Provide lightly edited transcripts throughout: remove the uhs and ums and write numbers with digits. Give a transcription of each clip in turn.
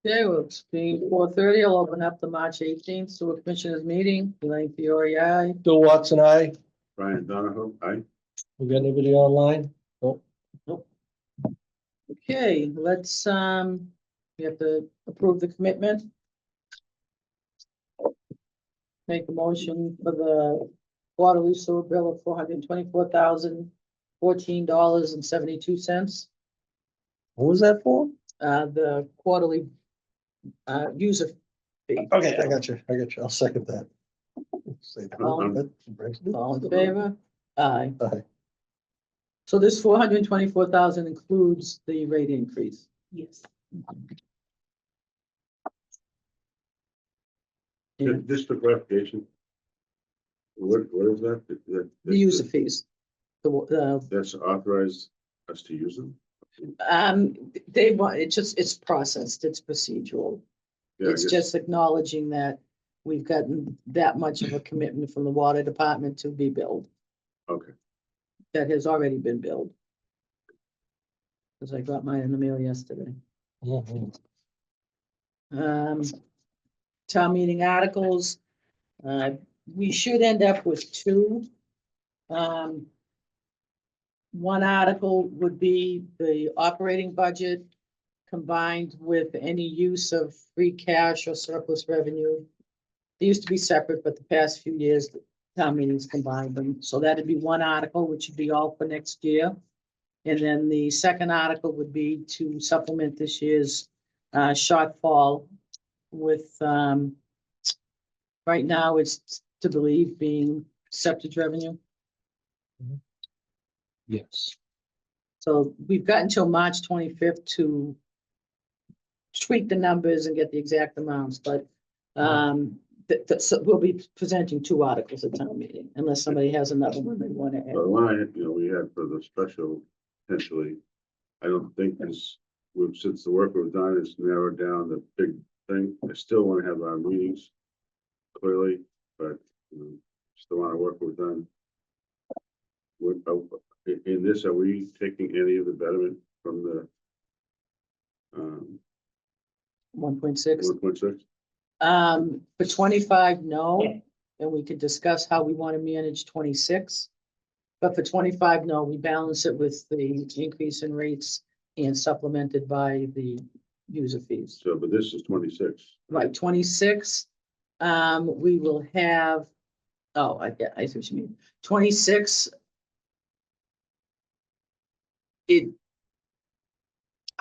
Okay, well, it's being 4:30. I'll open up the March 18th sewer commissioners meeting. Elaine Fiore, aye. Bill Watson, aye. Brian Donahoe, aye. We got anybody online? Nope. Okay, let's, we have to approve the commitment. Make a motion for the Waterloo sewer bill of $424,014.72. What was that for? The quarterly, user fee. Okay, I got you. I'll second that. Say that. All in favor? Aye. Aye. So this 424,000 includes the rate increase. Yes. Yeah. Just for clarification. What is that? The user fees. The, That's authorized us to use them? they want, it's processed, it's procedural. Yeah, I It's guess- just acknowledging that we've gotten that much of a commitment from the water department to be billed, Okay, that has already been billed. Cause I got mine in the mail yesterday. Mhm. Town meeting articles, we should end up with two. One article would be the operating budget combined with any use of free cash or surplus revenue. They used to be separate, but the past few years, the town meetings combined them. So that'd be one article, which would be all for next year. And then the second article would be to supplement this year's shortfall with, right now it's to believe being septic revenue. Yes. So we've got until March 25th to tweak the numbers and get the exact amounts, but so we'll be presenting two articles at town meeting, unless somebody has another one they want to well, add. the one we had for the special, potentially, I don't think this, since the work we've done is narrowed down the big thing, I still want to have our meetings clearly, but, still want to work we've done. In this, are we taking any of the betterment from the 1.6. 1.6? For 25, no, and we could discuss how we want to manage 26. But for 25, no, we balance it with the increase in rates and supplemented by the user fees. So, but this is 26. Right, 26, we will have, oh, I see what you mean. 26.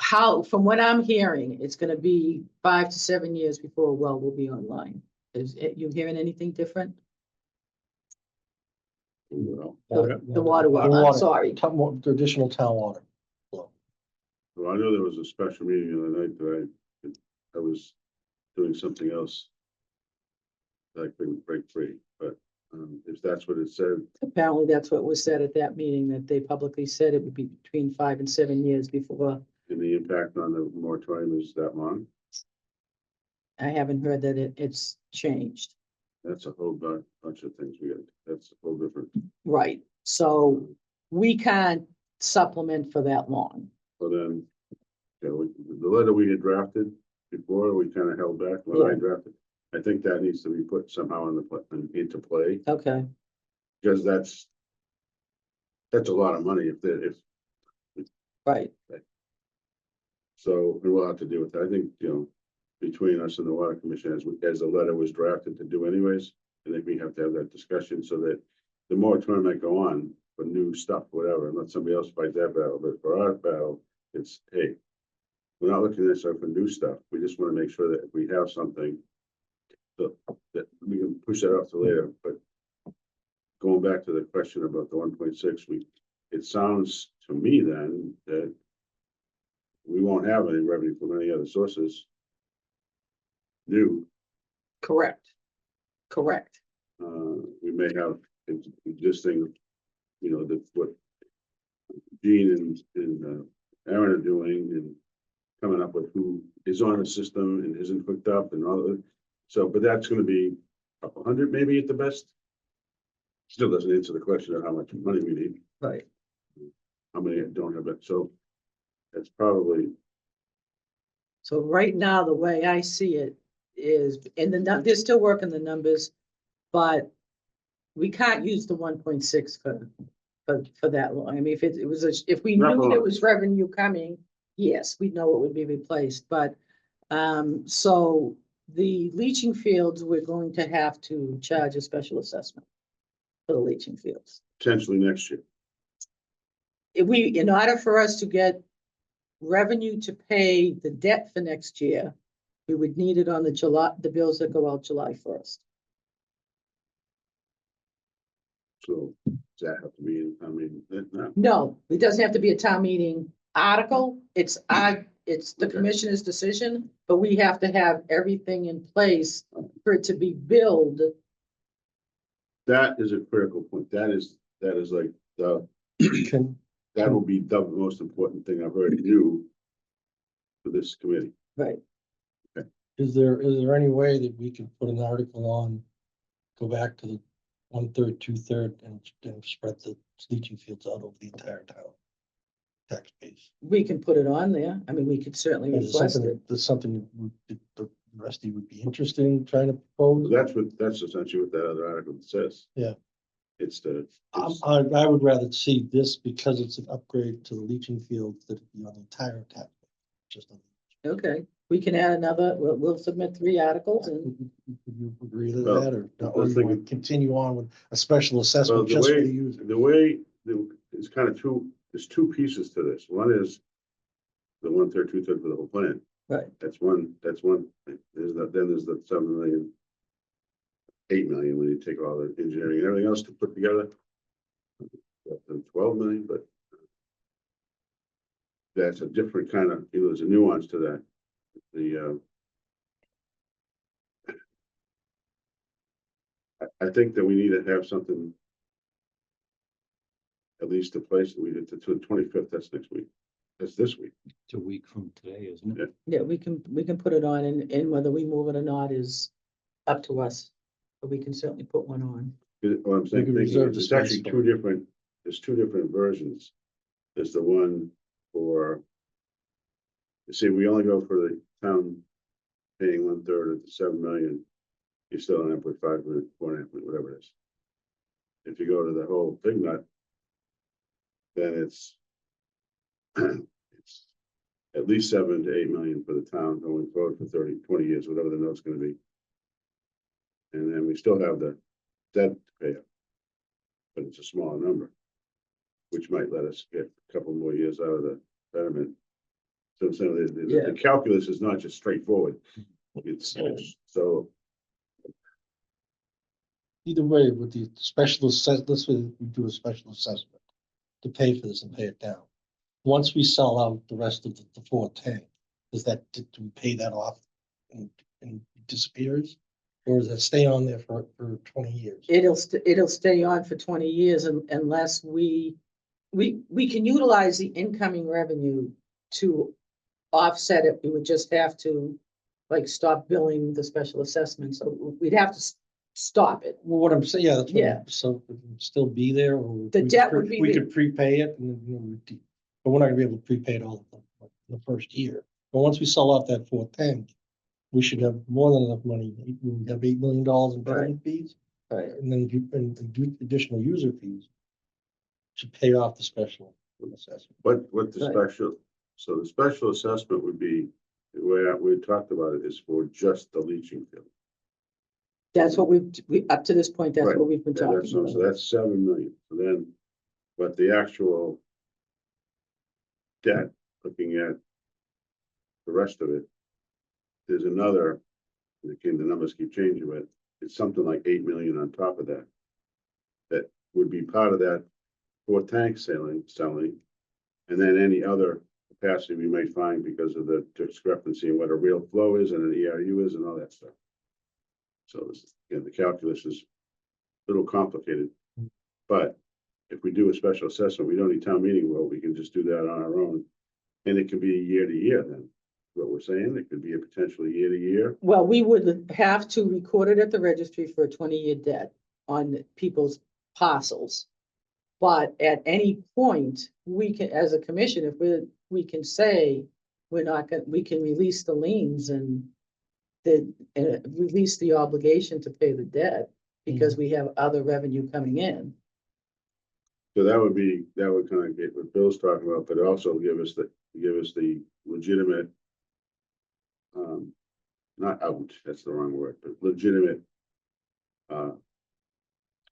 From what I'm hearing, it's gonna be 5 to 7 years before a well will be online. Is it, you hearing anything different? Well, The water well, I'm sorry. Traditional town water. I know there was a special meeting the other night that I was doing something else that I couldn't break free, but if that's what it said, Apparently, that's what was said at that meeting, that they publicly said it would be between 5 and 7 years before. and the impact on the moratorium is that long, I haven't heard that it's changed. that's a whole bunch of things that's a whole different. Right, so we can't supplement for that long. But then, the letter we had drafted before, we kind of held back when I Yeah. drafted. I think that needs to be put somehow into play, Okay, because that's a lot of money if right, so we will have to deal with that. I think, between us and the water commission, as the letter was drafted to do anyways, I think we have to have that discussion so that the moratorium might go on for new stuff, whatever, and let somebody else fight that battle. But for our battle, it's, hey, we're not looking at this for new stuff. We just want to make sure that if we have something that we can push that off to later. But going back to the question about the 1.6, it sounds to me then that we won't have any revenue from any other sources. New, correct. we may have existing, what Gene and Aaron are doing and coming up with who is on the system and isn't hooked up and all that. So, but that's gonna be a couple hundred maybe at the best. Still doesn't answer the question of how much money we need, Right. how many don't have it, so that's probably. So right now, the way I see it is, and they're still working the numbers, but we can't use the 1.6 for that long. I mean, if it was, if we Not knew for there long. was revenue coming, yes, we'd know it would be replaced, but, so the leaching fields, we're going to have to charge a special assessment for the leaching fields. Potentially next year. If we, in order for us to get revenue to pay the debt for next year, we would need it on the bills that go out July 1st. So does that have to be in, I mean, no, No, it doesn't have to be a town meeting article. It's the Okay. commissioner's decision, but we have to have everything in place for it to be billed. that is a critical point. That is like Can, that will be the most important thing I've heard you for this committee. Right. is there any way that we can put an article on, go back to the 1/3, 2/3 and spread the leaching fields out over the entire town? Tax base. We can put it on there. I mean, we could certainly Is it request something, it. that's something the rest of you would be interested in trying to propose? That's essentially what that other article says. Yeah. It's the, I would rather see this, because it's an upgrade to the leaching fields, that it be on the entire tax. Base, just on. Okay, we can add another, we'll submit 3 articles and, Would you agree to Well, that, or I or was you thinking- want to continue on with a special well, assessment the just for way, the user? it's kind of there's 2 pieces to this. One is the 1/3, 2/3 for the whole plan. right, That's one, then there's the 7 million, 8 million when you take all the engineering and everything else to put together. Up to 12 million, but that's a different kind of, there's a nuance to that. I think that we need to have something, at least a place that we did to the 25th, that's next week. That's this week. It's a week from today, isn't it? yeah, we can put it on, and whether we move it or not is up to us. But we can certainly put one on. What I'm saying, can thinking reserve is the it's actually space there's 2 different versions. There's the one for, you see, we only go for the town paying 1/3 of the 7 million. You still don't have to put 5 million, 4.5 million, whatever it is. If you go to the whole thing nut, then it's it's at least 7 to 8 million for the town going forward for 30, 20 years, whatever the note's gonna be. And then we still have the debt to pay up. But it's a smaller number, which might let us get a couple more years out of the betterment. So I'm saying the calculus is not just straightforward. It's so, Either way, with the special assess, let's say we do a special assessment to pay for this and pay it down. Once we sell out the rest of the 410, does that, do we pay that off and it disappears? Or does it stay on there for 20 years? It'll stay on for 20 years unless we can utilize the incoming revenue to offset it. We would just have to like stop billing the special assessment. So we'd have to stop it. Well, what I'm saying, yeah, that's what Yeah. so it would still be there, or The we debt could would be we there. could prepay it, and but we're not gonna be able to prepay it all the first year. But once we sell off that 410, we should have more than enough money. We have $8 million in betterment fees, Right. and then do additional user fees to pay off the special assessment. what the Right. special, so the special assessment would be, the way we talked about it is for just the leaching field. That's what we up to this point, that's Right. what we've been Yeah, talking so about. that's 7 million. So then, but the actual debt, looking at the rest of it, there's another, and again, the numbers keep changing, but it's something like 8 million on top of that. That would be part of that 4 tank selling, and then any other capacity we might find because of the discrepancy in what a real flow is and an ERU is and all that stuff. So again, the calculus is a little complicated, but if we do a special assessment, we don't need town meeting vote, we can just do that on our own. And it could be a year to year then, what we're saying, it could be a potential year to year. Well, we would have to record it at the registry for a 20-year debt on people's parcels. But at any point, we can, as a commission, if we can say, we're not gonna, we can release the liens and release the obligation to pay the debt because we have other revenue coming in. So that would kind of get what Bill's talking about, but also give us the legitimate, not out, that's the wrong word, but legitimate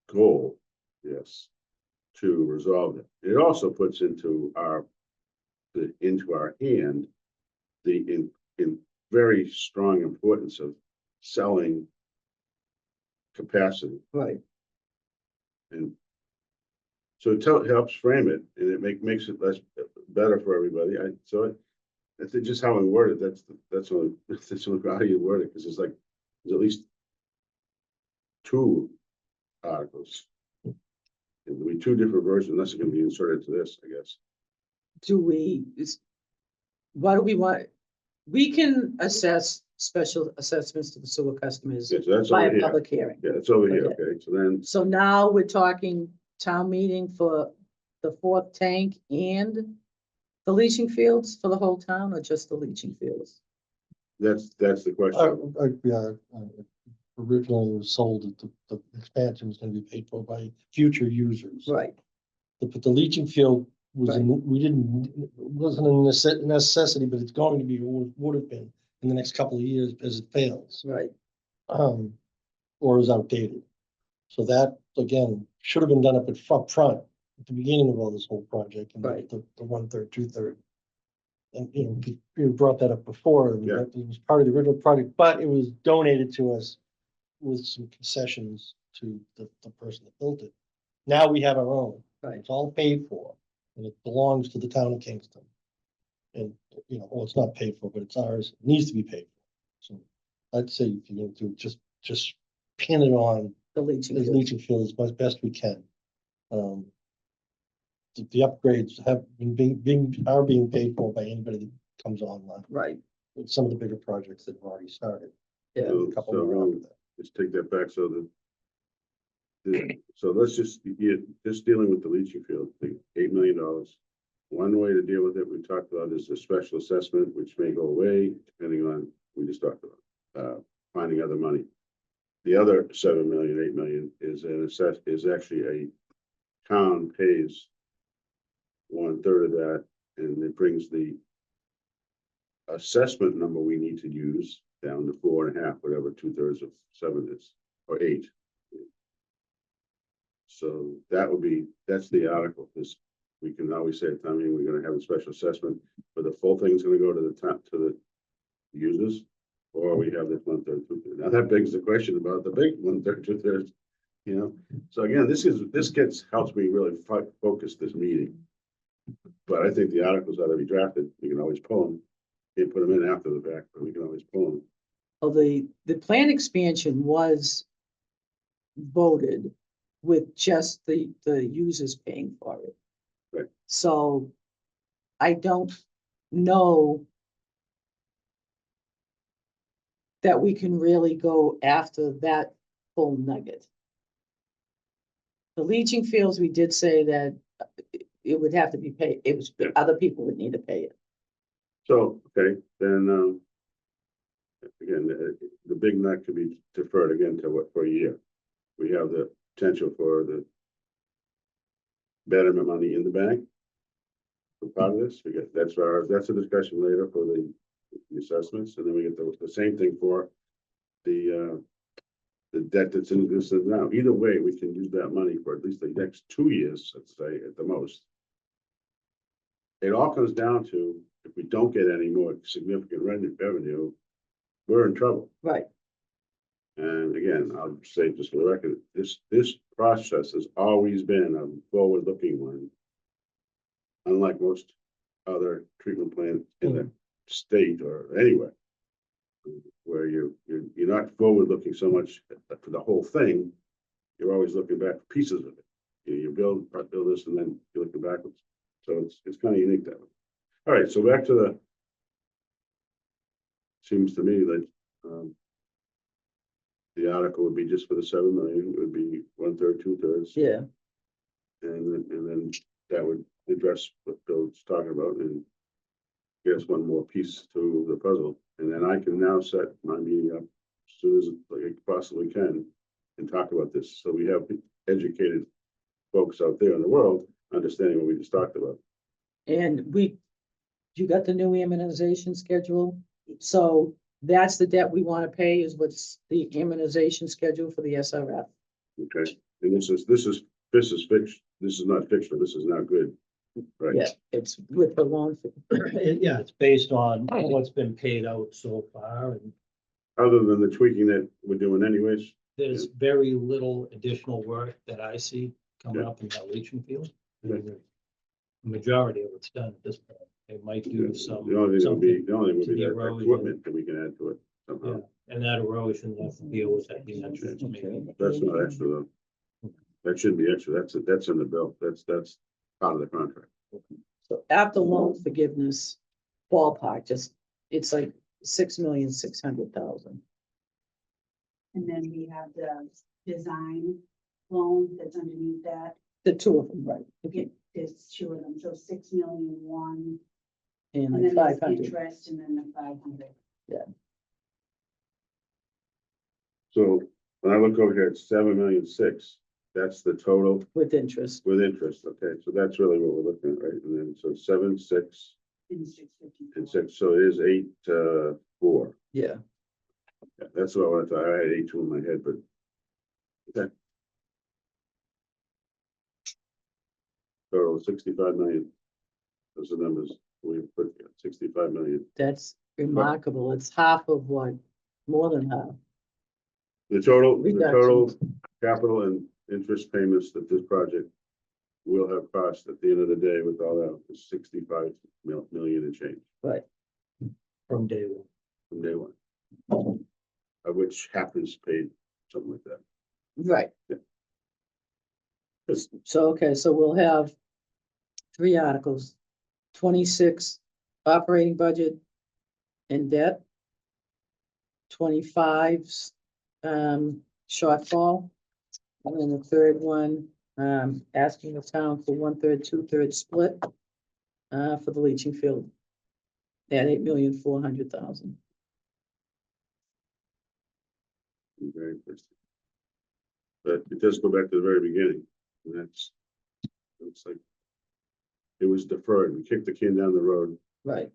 goal, yes, to resolve it. It also puts into our hand the in very strong importance of selling capacity. Right. And so it helps frame it, and it makes it better for everybody. That's just how I word it. That's only how you word it, because it's like there's at least two articles. There'll be two different versions, unless it's gonna be inserted to this, I guess. What do we want? We can assess special assessments to the sewer customers Yeah, so that's by over a here. public hearing. Yeah, it's over here, Okay. okay, so then, So now we're talking town meeting for the fourth tank and the leaching fields for the whole town, or just the leaching fields? that's the question. Originally it was sold that the expansion was gonna be paid for by future users. Right, But the leaching field was, Right. wasn't a necessity, but it's going to be, would have been in the next couple of years as it fails. right, Or is outdated. So that, again, should have been done up front at the beginning of all this whole project, and Right. the 1/3, 2/3. And, you brought that up before, and Yeah. that was part of the original project, but it was donated to us with some concessions to the person that built it. Now we have our own. right. It's all paid for, and it belongs to the town of Kingston. And, well, it's not paid for, but it's ours, it needs to be paid for. So I'd say if you're gonna do, just pin it on The leaching the fields. leaching field as best we can. The upgrades have are being paid for by anybody that comes online. Right, With some of the bigger projects that have already started. yeah, A couple more after that. Let's take that back, so let's just dealing with the leaching field, the $8 million. One way to deal with it, we talked about, is a special assessment, which may go away, depending on, we just talked about, finding other money. The other 7 million, 8 million is actually a town pays 1/3 of that, and it brings the assessment number we need to use down to 4.5, whatever 2/3 of 7 is, or 8. So that's the article, because we can always say at town meeting, we're gonna have a special assessment, but the full thing's gonna go to the users, or we have this 1/3, 2/3. Now that begs the question about the big 1/3, 2/3, So again, helps me really focus this meeting. But I think the articles ought to be drafted. We can always pull them. Can't put them in after the fact, but we can always pull them. well, the plan expansion was voted with just the users paying for it. Right. So I don't know that we can really go after that full nugget. The leaching fields, we did say that it would have to be paid, other people would need to pay it. So, okay, then, again, the big nut could be deferred again for a year. We have the potential for the betterment money in the bank. For part of this, that's a discussion later for the assessments, and then we get the same thing for the debt that's in existence now. Either way, we can use that money for at least the next 2 years, let's say, at the most. It all comes down to, if we don't get any more significant revenue, we're in trouble. Right, And again, I'll say just for the record, this process has always been a forward-looking one. Unlike most other treatment plants in the state or anywhere, where you're not forward-looking so much for the whole thing, you're always looking back for pieces of it. You build this, and then you're looking backwards. So it's kind of unique that way. All right, so back to seems to me that the article would be just for the 7 million. It would be 1/3, 2/3. yeah, And then that would address what Bill's talking about, and here's one more piece to the puzzle, and then I can now set my meeting up as soon as I possibly can and talk about this, so we have educated folks out there in the world understanding what we just talked about. And you got the new immunization schedule? So that's the debt we want to pay is what's the immunization schedule for the SRF. Okay, and this is fixed, this is not fixed, this is not good, right? Yeah, it's with the loan. Yeah, it's based on what's been paid out so far, and Other than the tweaking that we're doing anyways, there's very little additional work that I see coming Yeah. up in that leaching field. Yeah. The majority of it's done at this point. They might do the only thing would be, something, the only thing would to be the that erosion. equipment that we can add to it somehow. and that erosion, they have to deal with at the entrance, maybe. That's not extra though. That shouldn't be extra, that's in the bill, that's part of the contract. So after loan forgiveness, ballpark, just, it's like 6,600,000. And then we have the design loan that's underneath that. The two of them, right? Yeah, there's two of them, so 6,000,001, And and like then there's 500. interest, and then the 500. So when I look over here, it's 7,000,006, that's the total With interest. with interest, okay, so that's really what we're looking at, right? And then, so 7, 6, And 650. and 6, so it is 8, 4. Yeah. Yeah, that's what I wanted to, I had 8, 2 in my head, but. Okay. Total 65 million. Those are the numbers we put here, 65 million. That's remarkable. It's half of what? More than half. The total Reduction. capital and interest payments that this project will have cost at the end of the day with all that is 65 million and change Right. From day one. from day one. Of which half is paid, something like that. Right. Yeah. So, okay, so we'll have 3 articles, 26 operating budget and debt, 25's shortfall, and then the third one, asking the town for 1/3, 2/3 split for the leaching field at 8,400,000. Very interesting. But it does go back to the very beginning, and it's like, it was deferred, we kicked the can down the road, Right,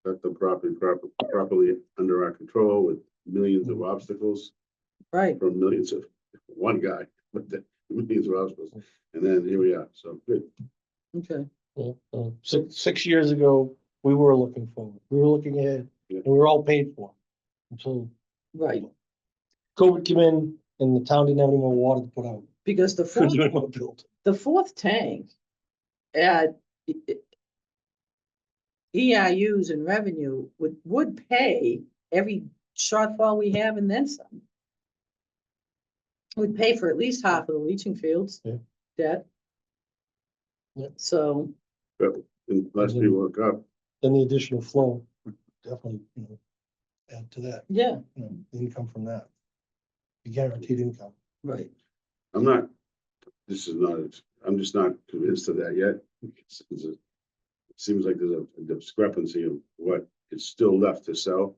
got the properly under our control with millions of obstacles right. from millions of one guy, but the millions of obstacles, and then here we are, so good. Okay, Well, 6 years ago, we were looking forward, we were looking ahead, Yeah. and we were all paid for. Until right. COVID came in and the town didn't have any more water to put out. Because the Couldn't fourth, do any more build. the fourth tank at EIUs and revenue would pay every shortfall we have and then some. Would pay for at least half of the leaching fields. Yeah. Debt. Yeah. So, But unless people look up, Then the additional flow would definitely, add to that, yeah, the income from that. The guaranteed income. right, I'm not, this is not, I'm just not convinced of that yet. It seems like there's a discrepancy of what is still left to sell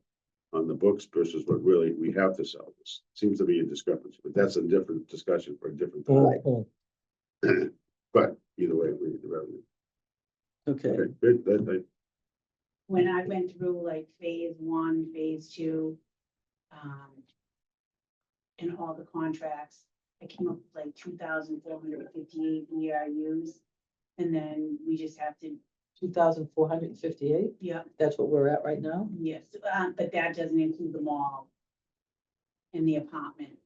on the books versus what really we have to sell. This seems to be a discrepancy, but that's a different discussion for a different time. Right. But either way, we need the revenue. okay, Okay, good, that, When I went through like phase 1, phase 2, and all the contracts, I came up with like 2,458 ERUs. And then we just have to, 2,458, yeah, that's what we're at right now. yes, but that doesn't include the mall and the apartments.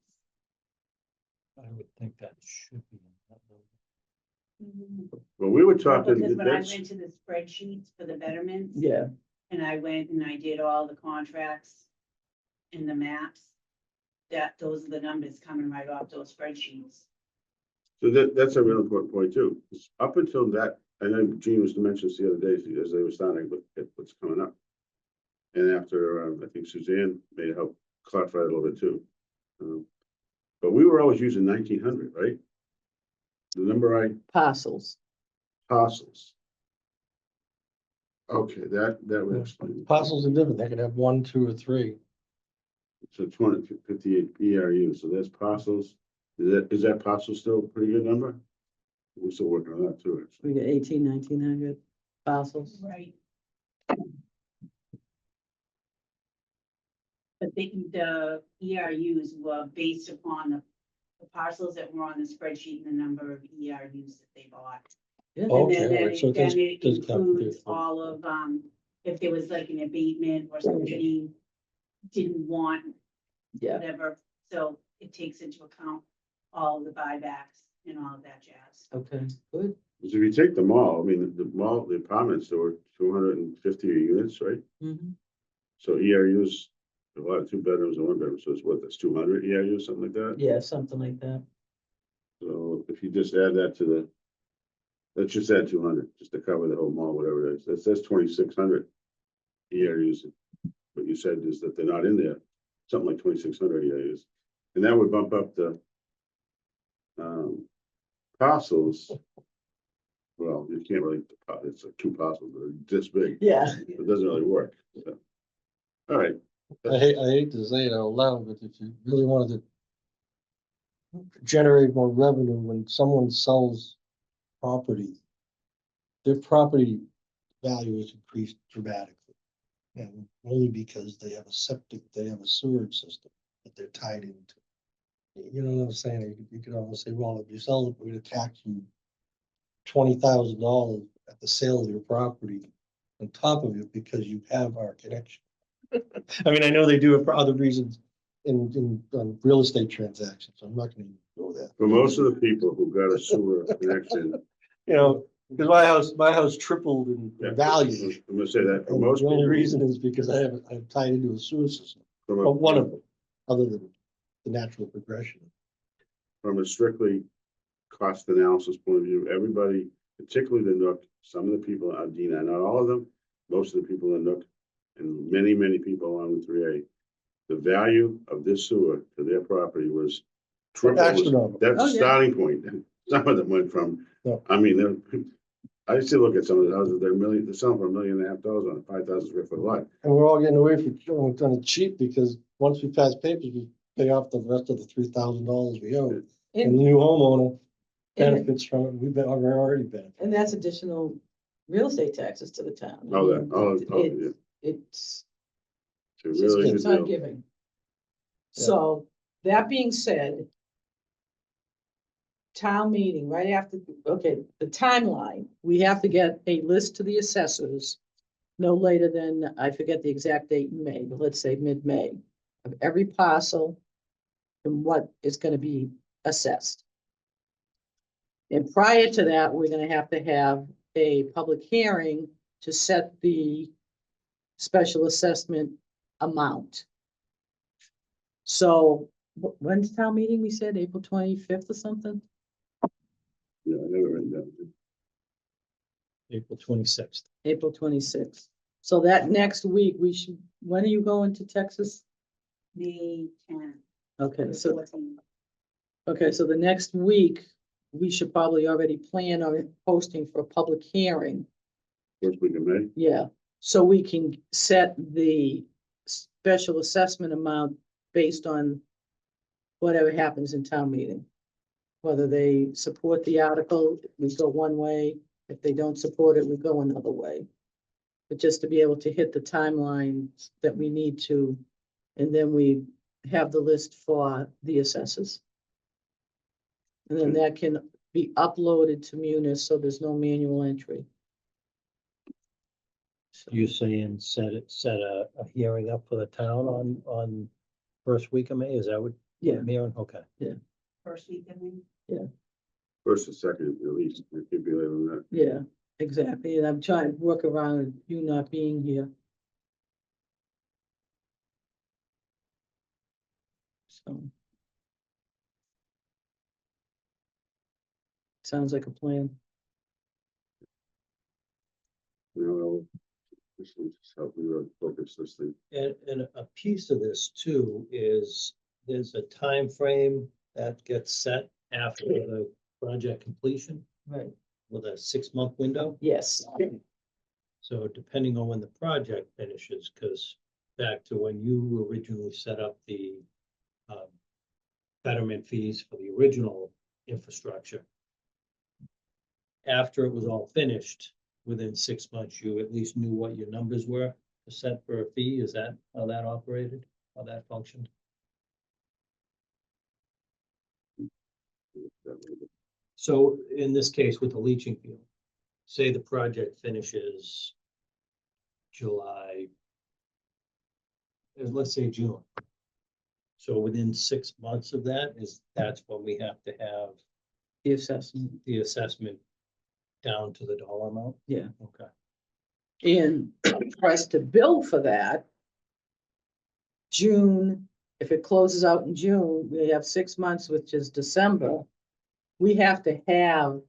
I would think that should be. in that number. well, we were Well, talking, because when I that's, went to the spreadsheets for the betterments. Yeah, And I went and I did all the contracts and the maps. Those are the numbers coming right off those spreadsheets. so that's a real important point too. 'Cause up until that, I know Gene was to mention this the other day as they were starting to look at what's coming up. And after, I think Suzanne may help clarify it a little bit too. But we were always using 1,900, right? The number parcels. parcels. Okay, that would explain. it. Parcels are different. They could have 1, 2, or 3. So 258 ERU, so that's parcels. Is that parcel still a pretty good number? We're still working on that too. actually. We got 1900 parcels. Right. But the ERUs were based upon the parcels that were on the spreadsheet and the number of ERUs that they bought. Yeah. Oh, And then okay, right, so it does- then it does calculate includes for- all of, if there was like an abatement or somebody didn't want Yeah, whatever, so it takes into account all the buybacks and all of that jazz. okay, good. Because if you take the mall, I mean, the mall, the apartments, there were 250 units, right? Mhm. So ERUs, a lot of 2 bedrooms and 1 bedroom, so it's what, that's 200 ERUs, something like that? Yeah, something like that. So if you just add that to the, let's just add 200, just to cover the whole mall, whatever it is, that's 2,600 ERUs. What you said is that they're not in there, something like 2,600 ERUs. And that would bump up the parcels. Well, you can't really, it's like 2 parcels, that are this big, Yeah, it doesn't really work. So. All right, I hate to say it out loud, but if you really wanted to generate more revenue when someone sells property, their property value is increased dramatically. And only because they have a septic, they have a sewage system that they're tied into. You know what I'm saying? You could almost say, well, if you sell it, we're gonna tax you $20,000 at the sale of your property on top of it because you have our connection. I mean, I know they do it for other reasons in real estate transactions. I'm not gonna go there. for most of the people who got a sewer connection, You know, because my house tripled in yeah, value. I'm gonna say that for And most the only people, reason is because I'm tied into a sewer system, from well, one a, of them, other than the natural progression. from a strictly cost analysis point of view, everybody, particularly the Nook, some of the people on Dina, not all of them, most of the people in Nook, and many people along the 3A, the value of this sewer to their property was triple. Astronomical. That's Oh, a yeah. starting point. Some of them went from, Yeah. I mean, I still look at some of the houses, they're selling for $1.5 million on a 5,000 square foot lot. And we're all getting away from doing it cheap because once we pass papers, we pay off the rest of the $3,000 we owe. And the and, new homeowner and, benefits from it. We're already benefiting. and that's additional real estate taxes to the town. I All that, mean, all, it- yeah, It's it's a It just really keeps good on deal. giving. Yeah. So, that being said, town meeting, right after, okay, the timeline, we have to get a list to the assessors no later than, I forget the exact date in May, but let's say mid-May, of every parcel and what is gonna be assessed. And prior to that, we're gonna have to have a public hearing to set the special assessment amount. So when's town meeting? We said April 25th or something? Yeah, I never read that. April 26th. April 26th. So that next week, we should, when are you going to Texas? May 10th. Okay, so, 14th. okay, so the next week, we should probably already plan on posting for a public hearing. First week of May, Yeah, so we can set the special assessment amount based on whatever happens in town meeting. Whether they support the article, we go one way. If they don't support it, we go another way. But just to be able to hit the timelines that we need to, and then we have the list for the assessors. And then that can be uploaded to Munis, so there's no manual entry. So- You saying set a hearing up for the town on first week of May? Is that what? Yeah. Maren? Okay. First week of May. first and second at least, it could be later than that. Yeah, exactly, and I'm trying to work around you not being here. So. Sounds like a plan. You know, this will just help me really focus this thing. And a piece of this too is there's a time frame that gets set after the project completion Right. with a 6-month window. Yes, So depending on when the project finishes, because back to when you originally set up the betterment fees for the original infrastructure. After it was all finished, within 6 months, you at least knew what your numbers were to set for a fee. Is that how that operated, how that functioned? So in this case with the leaching field, say the project finishes July, let's say June. So within 6 months of that that's when we have to have The assessment. the assessment down to the dollar amount? Yeah. Okay. And for us to bill for that, June, if it closes out in June, we have 6 months, which is December. We have to have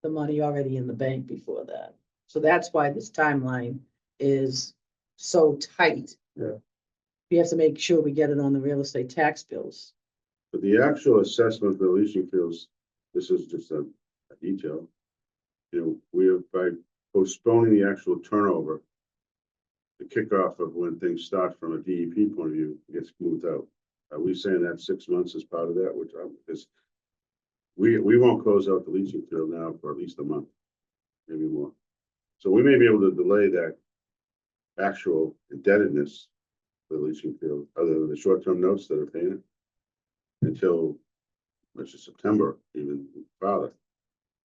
the money already in the bank before that. So that's why this timeline is so tight. Yeah. We have to make sure we get it on the real estate tax bills. But the actual assessment for the leaching fields, this is just a detail. You know, we have, by postponing the actual turnover, the kickoff of when things start from a DEP point of view gets moved out. Are we saying that 6 months is part of that, which because we won't close out the leaching field now for at least a month, maybe more. So we may be able to delay that actual indebtedness for the leaching field, other than the short-term notes that are paying it, until, which is September, even farther.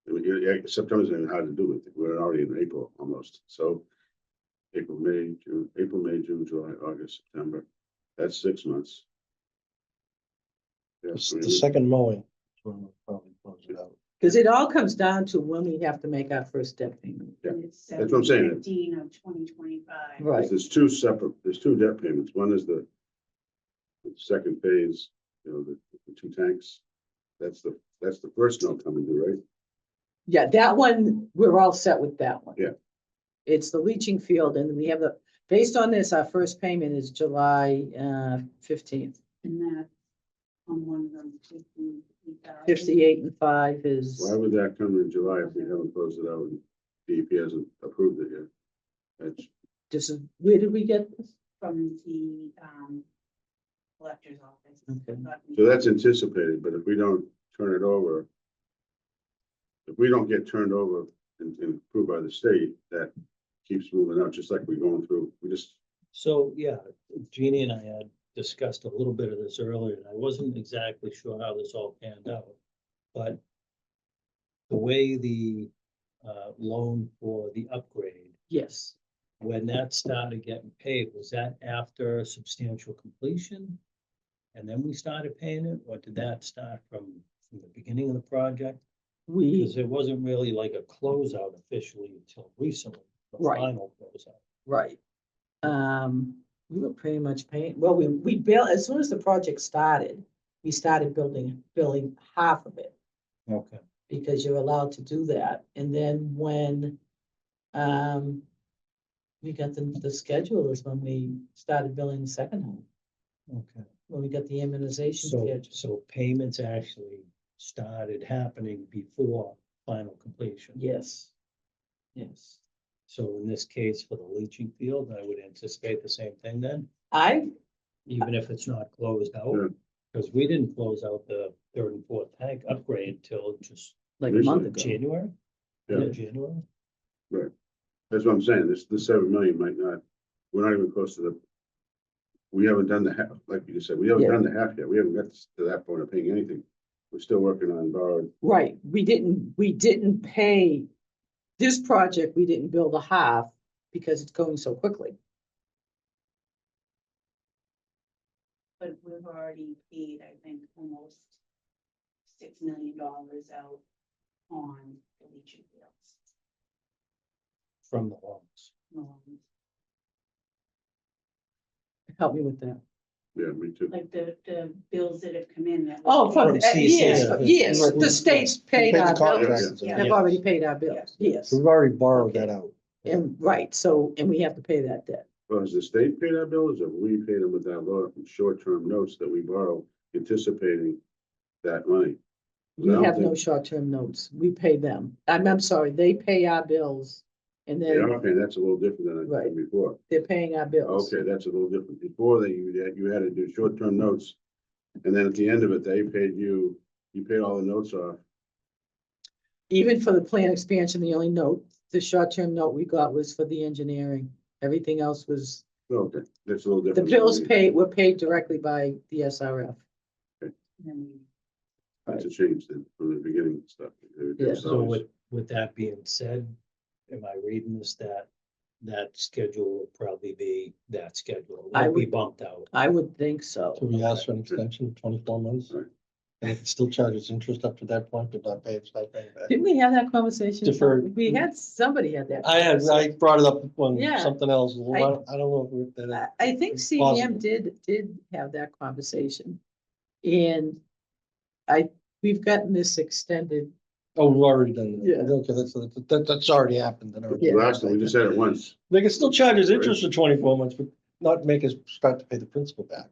I mean, September's even hard to do with. We're already in April almost. So April, May, June, July, August, September. That's 6 months. Yeah, It's I mean, the second mowing. is when we'll probably close it out. Because it all comes down to when we have to make our first debt payment. Yeah, It's that's what I'm saying. 7/15 of 2025. Right. There's two debt payments. One is the second phase, you know, the two tanks. That's the first note coming due, right? Yeah, that one, we're all set with that one. Yeah. It's the leaching field and we have based on this, our first payment is July 15th. And that on one of them, 58,000. 58 and 5 is, Why would that come in July if we haven't closed it out and DEP hasn't approved it yet? That's, this is, where did we get this? From the collector's office. Okay. so that's anticipated, but if we don't turn it over, if we don't get turned over and approved by the state, that keeps moving out, just like we're going through. We just, So, yeah, Jeannie and I had discussed a little bit of this earlier, and I wasn't exactly sure how this all panned out. But the way the loan for the upgrade, Yes, when that started getting paid, was that after substantial completion? And then we started paying it, or did that start from the beginning of the project? we, Because it wasn't really like a closeout officially until recently, the Right. final closeout. right. We were pretty much paying, well, we built, as soon as the project started, we started billing half of it. Okay. Because you're allowed to do that. And then when we got the schedule is when we started billing the second home, Okay. when we got the immunization So, schedule. so payments actually started happening before final completion. Yes. Yes. So in this case, for the leaching field, I would anticipate the same thing then, I, even if it's not closed Yeah. out. Because we didn't close out the third and fourth tank upgrade till just like a month ago. January. Yeah. January. that's what I'm saying. This 7 million might not, we're not even close to we haven't done the half, like you said, we haven't Yeah. done the half yet. We haven't got to that point of paying anything. We're still working on borrowed. Right, we didn't pay, this project, we didn't bill the half because it's going so quickly. But we've already paid, I think, almost $6 million out on the leaching fields. From the loans. Help me with that. Yeah, me too. Like the bills that have come in that. Oh, from, From CC, yes, yeah. yes, the state's paid Pay the our bills, contractors, Yeah. have already paid our bills, yes. We've already borrowed that out. And, right, so, and we have to pay that debt. Well, has the state paid our bills or we paid them with that loan from short-term notes that we borrow anticipating that money? We I don't have no think- short-term notes. We pay them. I'm sorry, they pay our bills And They then are paying, that's a little different than I Right. did before. they're paying our bills. Okay, that's a little different. Before that, you had to do short-term notes. And then at the end of it, they paid you, you paid all the notes off. Even for the plan expansion, the only note, the short-term note we got was for the engineering. Everything else was, Okay, that's a little the different. bills were paid directly by the SRF. And then we That's a change then from the beginning stuff. Yeah. So with that being said, am I reading this that schedule will probably be that schedule? I Won't be would- bumped out. I would think so. So we ask for an extension of 24 months. Right. And it still charges interest up to that point, but not pay, start paying back. Didn't we have that conversation? Deferred. We had, somebody had that. I brought it up when Yeah. something else, well, I don't know if I that. I think It's CDM possible. did have that conversation. And we've gotten this extended. Oh, we've already done that. Yeah. Okay, that's already happened. and already- Yeah. Last time, we just had it once. They can still charge us interest for 24 months, but not make us start to pay the principal back.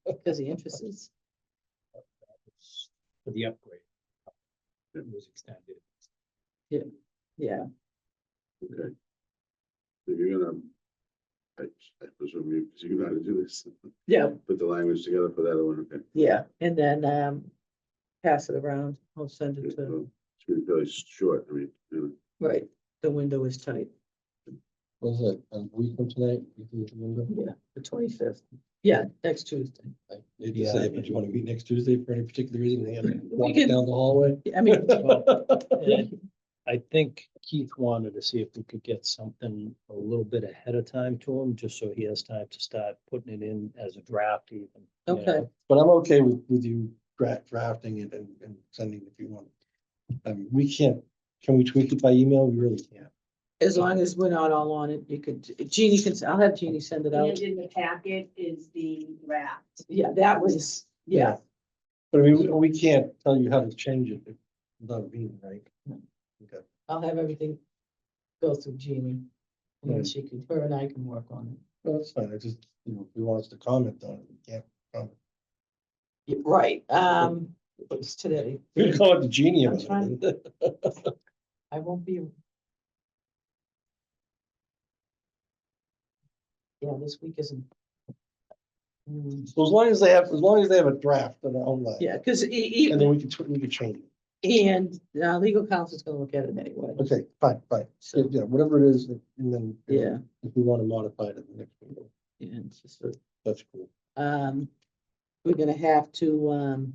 Because the interest is, For the upgrade. It was extended. yeah, Okay. If you're gonna, I presume you know how to do this, yeah, put the language together for that one, okay. yeah. And then pass it around. I'll send it to, Well, it's been fairly short, I mean, you right, the window is tight. Was it a week from tonight? We can remember? Yeah, the 25th. Yeah, next Tuesday. I need to Yeah. say, but you want to meet next Tuesday for any particular reason? They have to We walk can- down the hallway. I mean, And I think Keith wanted to see if we could get something a little bit ahead of time to him, just so he has time to start putting it in as a draft even. you know. okay, But I'm okay with you drafting it and sending if you want. I mean, can we tweak it by email? We really can't. as long as we're not all on it, you could, Jeannie can, I'll have Jeannie send it out. And in the packet is the draft. Yeah, that was, yeah, But I mean, we can't tell you how to change it without a meeting, right? No. Okay. I'll have everything go through Jeannie. And then she can, her and I can work on it. Well, that's fine. I just, if you want us to comment on it, we can't comment. Yeah, right, what's today? We can call it the genie of I'm trying- it. I won't be. Yeah, this week isn't. So as long as they have a draft on their own line. Yeah, because And then we can change it. and legal counsel's gonna look at it anyway. Okay, fine. So, Yeah, whatever it is, and then. yeah, If we want to modify it at the next meeting, yeah, it's just, that's cool. we're gonna have to,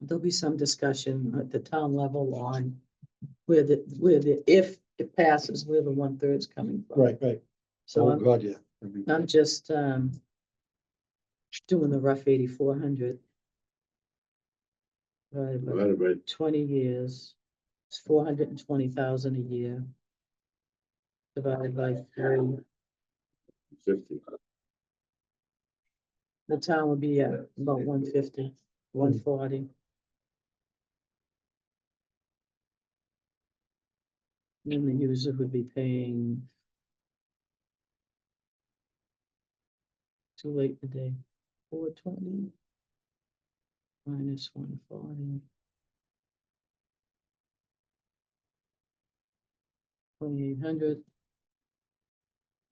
there'll be some discussion at the town level on if it passes, where the 1/3 is coming from. Right. So Oh, I'm God, yeah. I'm just, doing the rough 8,400. Divided by Divided by 20 years, it's 420,000 a year. Divided by 3, 50. the town would be at about 150, 140. And the user would be paying. Too late today, 420. Minus 140. 2,800.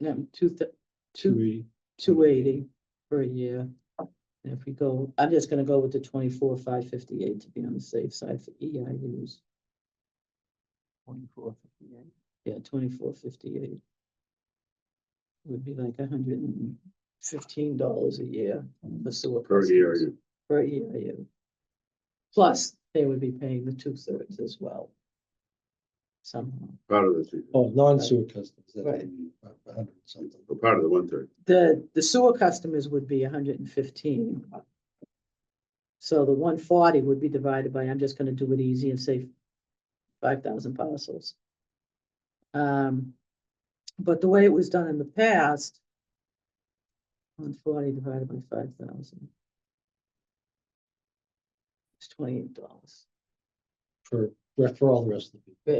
No, 280 per year. And if we go, I'm just gonna go with the 24,558 to be on the safe side for EIUs. 2458. Yeah, 2458. Would be like $115 a year for sewer. Per year, customers. Per EIU. Plus, they would be paying the 2/3 as well. Somehow. part of the, Oh, non-sewer customers. that Right. would be 100 something. or part of the 1/3. The sewer customers would be 115. So the 140 would be divided by, I'm just gonna do it easy and say 5,000 parcels. But the way it was done in the past, 140 divided by 5,000. It's $28 For all the rest of the people for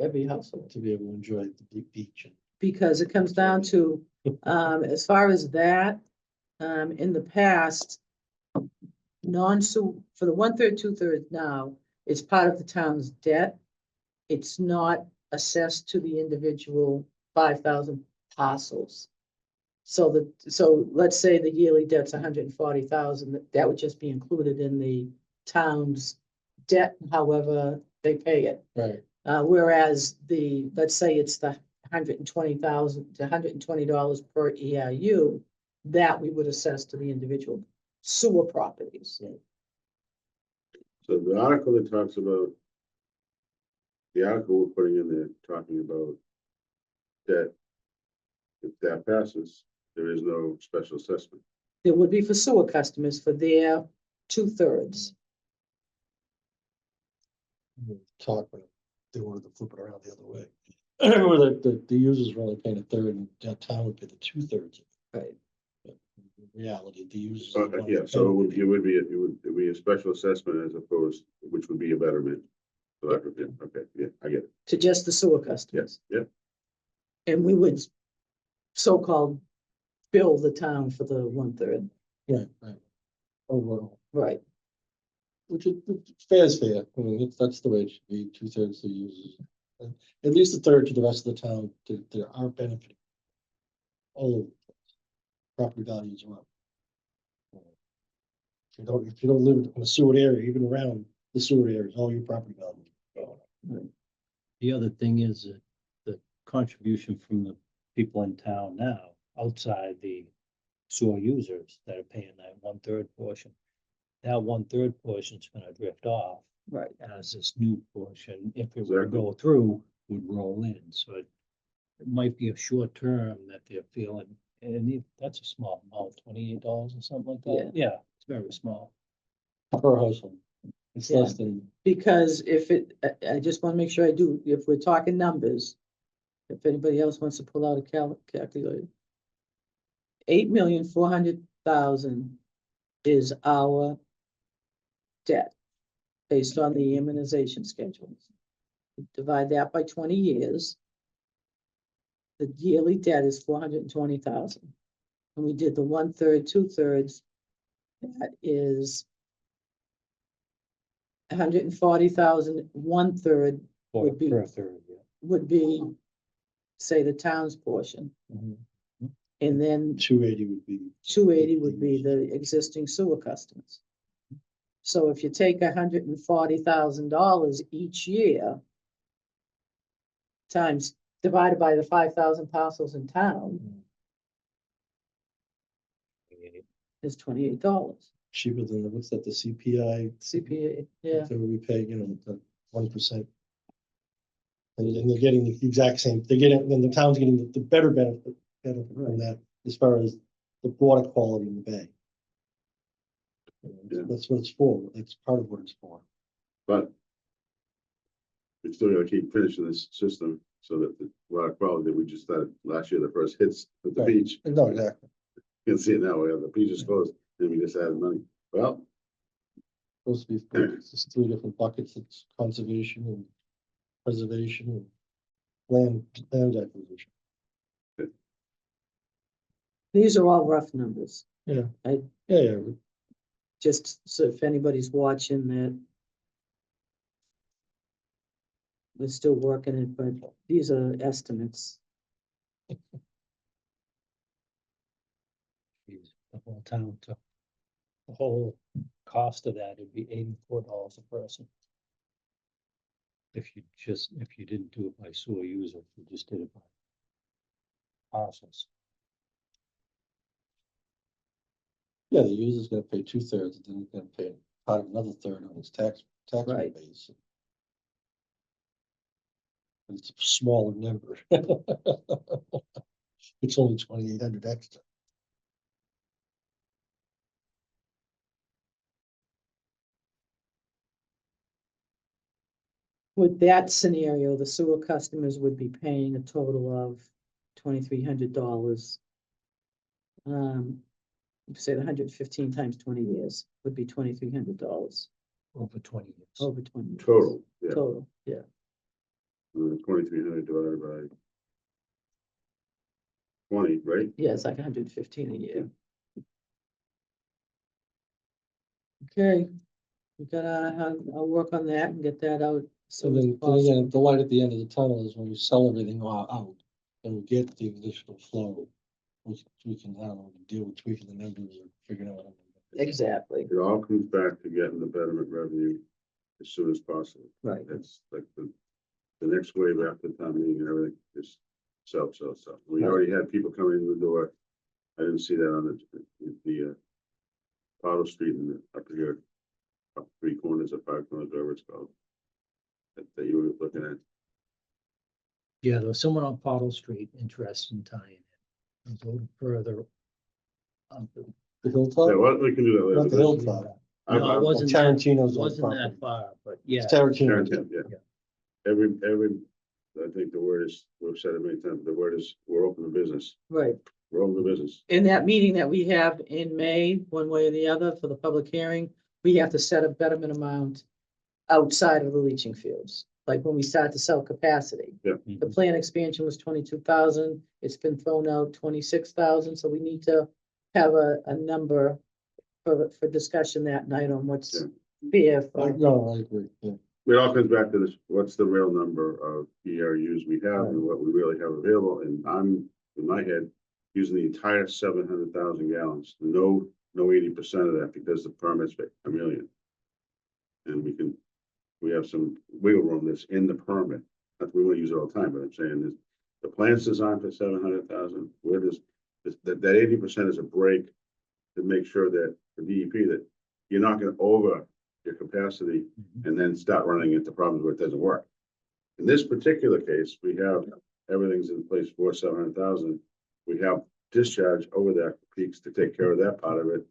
every household. to be able to enjoy the beach. Because it comes down to, as far as that, in the past, for the 1/3, 2/3 now, it's part of the town's debt. It's not assessed to the individual 5,000 parcels. So let's say the yearly debt's 140,000, that would just be included in the town's debt, however they pay it. Right, Whereas let's say it's the 120,000 to $120 per EIU, that we would assess to the individual sewer properties. So the article that talks about, the article we're putting in there, talking about that, if that passes, there is no special assessment. It would be for sewer customers for their 2/3. talk, but they wanted to flip it around the other way. Where the users were only paying a third and the town would pay the 2/3. Right. But in reality, the users. are the ones Yeah, that so pay. it would be a special assessment as opposed, which would be a betterment. So that would be, okay, yeah, I get it. To just the sewer customers. Yes, yeah, And we would so-called bill the town for the 1/3. Right. Overall, Right. which is fair is fair. I mean, that's the way it should be, 2/3 to users. And at least a third to the rest of the town, there are benefiting. All over the place. Property values are up. If you don't live in a sewer area, even around the sewer areas, all your property values are going up. The other thing is that the contribution from the people in town now, outside the sewer users that are paying that 1/3 portion. That 1/3 portion is gonna drift off Right. as this new portion, if it were to Exactly. go through, would roll in, so it might be a short term that they're feeling, and that's a small amount, $28 or something like that. Yeah, it's very small. Per household. It's less than, Because I just want to make sure I do, if we're talking numbers, if anybody else wants to pull out a calculator. 8,400,000 is our debt based on the immunization schedules. Divide that by 20 years. The yearly debt is 420,000. And we did the 1/3, 2/3. That is 140,000, 1/3 Or Would be- per third, yeah. would be, say, the town's portion. And then 280 would be. 280 would be the existing sewer customers. So if you take $140,000 each year times, divided by the 5,000 parcels in town, is $28. Cheaper than, what's that, the CPI? CPA, yeah, So we pay, the 1%. And they're getting the exact same, then the town's getting the better benefit from that, as far as the water quality in the bay. Yeah. That's what it's for, that's part of what it's for. but we still gotta keep finishing this system so that the water quality that we just started last year, the first hits at the Right. beach. No, exactly. You can see it now, we have the beach is closed, and we just added money. Well, Supposed to be, it's just 3 different buckets, it's conservation and preservation and land acquisition. these are all rough numbers, Yeah, yeah, just so if anybody's watching that. We're still working it, but these are estimates. Geez, the whole town took, the whole cost of that would be $84 a person. If you didn't do it by sewer user, if you just did it by parcels. yeah, the user's gonna pay 2/3, and then he's gonna pay part of another third on his tax Right. base. And it's a smaller number. It's only 2,800 extra. With that scenario, the sewer customers would be paying a total of $2,300. Say 115 times 20 years would be $2,300 Over 20 years. over 20 years. total, yeah, Total, yeah. 2,300 divided by 20, right? Yeah, it's like 115 a year. Okay, we gotta, I'll work on that and get that out So then again, the light at the end of the tunnel is when we sell everything all out and we get the additional flow. We can, I don't know, deal with tweaking the numbers or figuring out. Exactly, It all comes back to getting the betterment revenue as soon as possible. right. That's like the next wave after the town meeting and everything is sell. We Right. already had people coming in the door. I didn't see that on the Powell Street and up here, up 3 corners or 5 corners, whatever it's called. That you were looking at. Yeah, there was someone on Pottle Street interested in tying it. It was a little further. The Yeah, hilltop, well, we can do that later. not the but hilltop. No, it wasn't, that- Tarantino's on wasn't property. that far, but yeah. It's Tarantino's. Content, yeah. Yeah. Every, I think the word is, we've said it many times, the word is, we're open to business. Right. We're open to business. In that meeting that we have in May, one way or the other, for the public hearing, we have to set a betterment amount outside of the leaching fields, like when we start to sell capacity. The plant expansion was 22,000, it's been thrown out 26,000, so we need to have a number for discussion that night on what's fair for. No, I agree, yeah. It all comes back to this, what's the real number of ERUs we have and what we really have available, and I'm, in my head, using the entire 700,000 gallons, no 80% of that, because the permit's a million. And we have some wiggle room that's in the permit, not that we want to use it all the time, but I'm saying is, the plant's designed for 700,000, where does, that 80% is a break to make sure that, for DEP, that you're not gonna over your capacity and then start running into problems where it doesn't work. In this particular case, we have, everything's in place for 700,000. We have discharge over that peaks to take care of that part of it.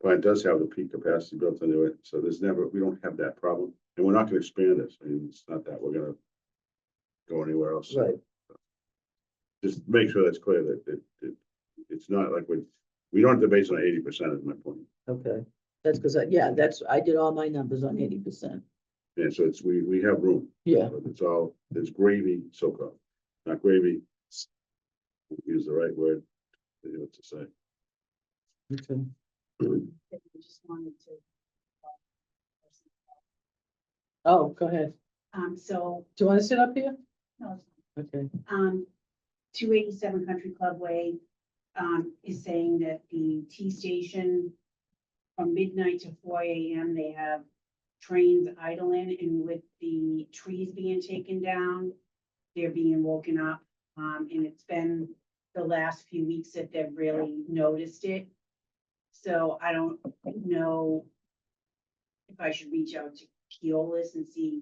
Plant does have the peak capacity built into it, so we don't have that problem, and we're not gonna expand this. I mean, it's not that we're gonna go anywhere else. Right. Just make sure that's clear that it's not like we don't have to base on 80% is my point. Okay, that's because, I did all my numbers on 80%. And so we have room. Yeah. But it's gravy, so-called, not gravy. Use the right word, you know what to say. Okay. I just wanted to. Oh, go ahead. So, Do you want to sit up here? no, Okay. 287 Country Club Way, is saying that the T station from midnight to 4 AM, they have trains idling, and with the trees being taken down, they're being woken up. And it's been the last few weeks that they've really noticed it. So I don't know if I should reach out to Keolis and see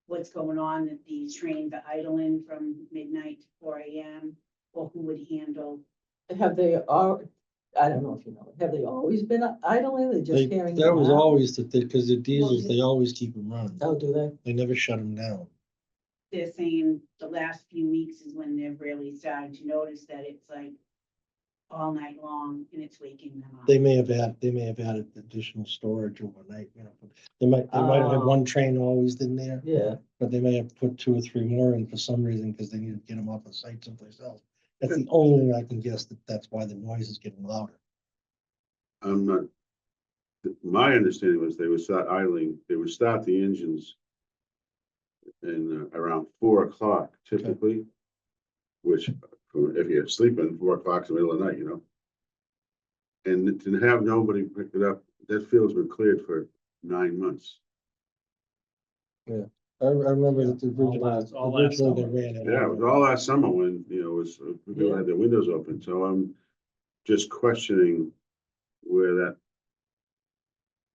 what's going on, that these trains are idling from midnight to 4 AM, or who would handle. Have they I don't know if you know, have they always been idling? They're just carrying. That them was out? always because the diesels, they always keep them running. Oh, do they? They never shut them down. They're saying the last few weeks is when they've really started to notice that it's like all night long and it's waking them up. They may have added additional storage overnight, you know. They might have had one train always in there, Yeah, but they may have put 2 or 3 more in for some reason because they need to get them off the site someplace else. That's the only thing I can guess, that's why the noise is getting louder. I'm not, my understanding was they would start idling, they would start the engines in around 4 o'clock typically, which if you're sleeping, 4 o'clock's the middle of the night, you know. And to have nobody pick it up, that field's been cleared for 9 months. I remember that all last originally they summer. ran it. Yeah, it was all last summer when, you know, people had their windows open, so I'm just questioning where that,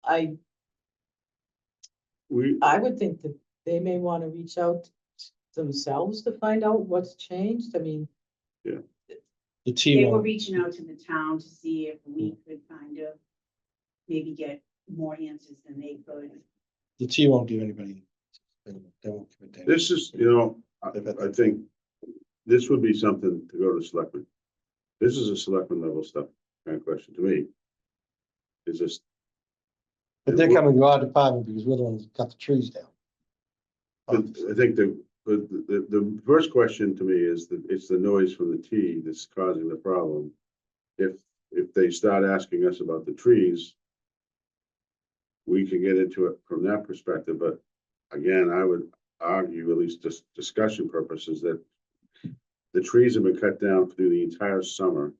I would think that they may want to reach out themselves to find out what's changed. I mean, The They T were one, reaching out to the town to see if we could kind of maybe get more answers than they could. the T won't give anybody. They won't give it to this is, you know, I think this would be something to go to selectmen. This is a selectman level stuff, kind of question to me. Is this, But they're coming to our department because we're the ones that cut the trees down. I think the first question to me is that it's the noise from the T that's causing the problem. If they start asking us about the trees, we can get into it from that perspective, but again, I would argue, at least just discussion purposes, that the trees have been cut down through the entire summer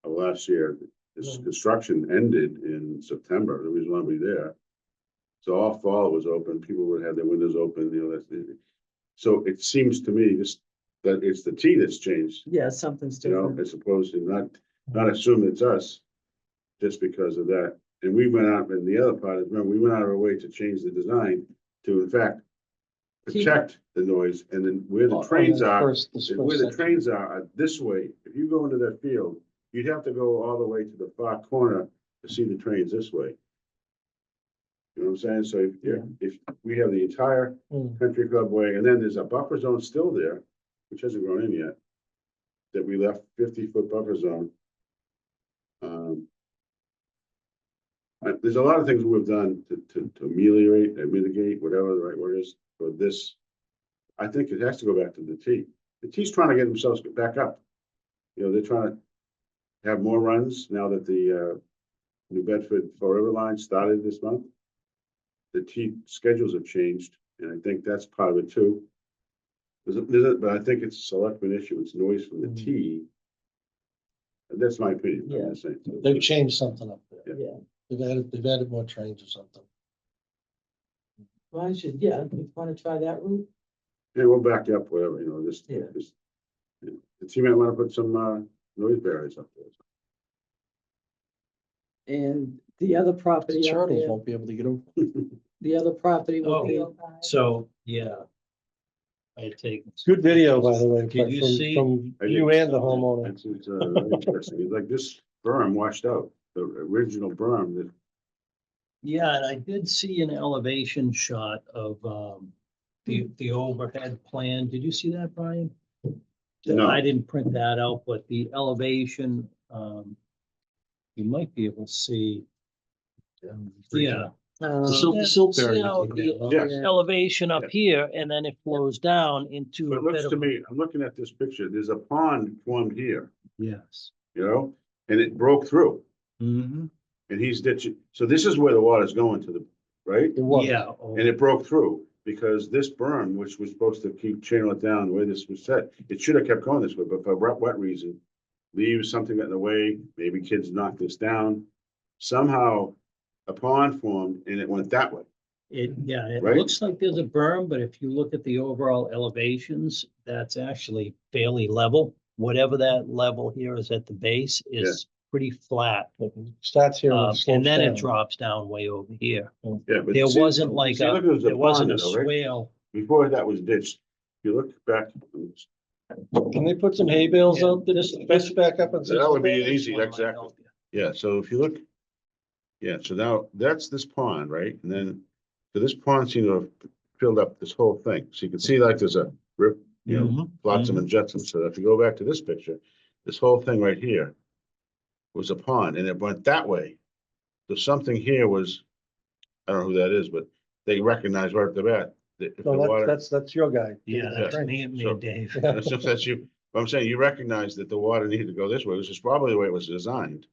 of last year. This construction ended in September. There was nobody there. So all fall it was open. People would have their windows open, you know, that's, so it seems to me just that it's the T that's changed, Yeah, something's you know, different. as opposed to not assume it's us just because of that. And we went out, and the other part is, remember, we went out of our way to change the design to, in fact, protect the noise, and then where the On trains the are, first- the where first the section. trains are this way. If you go into that field, you'd have to go all the way to the far corner to see the trains this way. You know what I'm saying? So if we have the entire Mm. country club way, and then there's a buffer zone still there, which hasn't grown in yet, that we left 50-foot buffer zone. There's a lot of things we've done to ameliorate and mitigate, whatever the right word is, for this. I think it has to go back to the T. The T's trying to get themselves back up. You know, they're trying to have more runs now that the New Bedford Forever line started this month. The T schedules have changed, and I think that's part of it too. But I think it's a selectman issue. It's noise from the T. That's my opinion. I'm just saying. They've changed something up there. Yeah, They've added more trains or something. well, I should, yeah, you want to try that route? Yeah, we'll back you up, whatever, you know, just, Yeah. you know, the team might want to put some noise barriers up there. And the other The property up turtles there, won't be able to get over. the other property will Oh. be, So, yeah. I take. Good video, by the way, Did you see? from I you did. and the homeowner. It's very interesting. It's like this berm washed out, the original berm that, Yeah, and I did see an elevation shot of the overhead plan. Did you see that, Brian? No. I didn't print that out, but the elevation, you might be able to see. Yeah. The silt See barrier. how the Yes. elevation up Yeah. here, and then it flows down into but a it looks bit to of. me, I'm looking at this picture, there's a pond formed here, Yes. you know, and it broke through, Mm-hmm. and he's ditching, so this is where the water's going to the, right? It was. Yeah. And it broke through, because this berm, which was supposed to keep channel it down the way this was set, it should have kept going this way, but for what reason? Leaves, something got in the way, maybe kids knocked this down, somehow a pond formed and it went that way. It Right? looks like there's a berm, but if you look at the overall elevations, that's actually fairly level. Whatever that level here is at the base is pretty flat. It starts here. and slows And then it down. drops down way over here. Yeah, but There see- wasn't like see, look, there was there wasn't a pond in it, right? swale. Before that was ditched, if you look back, Can they put some hay bales Yeah, out, this- this back up and? that would be This easy, one might exactly. help you. Yeah, so if you look. Yeah, so now that's this pond, right? And then, so this pond seemed to have filled up this whole thing. So you can see like there's a rip, you know, Mhm, flotsam and jetsam. So if you go back to this picture, this whole thing right here was a pond and it went that way. So something here was, I don't know who that is, but they recognized right at the bat that if the No, water. that's your guy. Yeah, Yeah. that's me So- and Dave. Yeah. That's you, but I'm saying you recognize that the water needed to go this way. This is probably the way it was designed.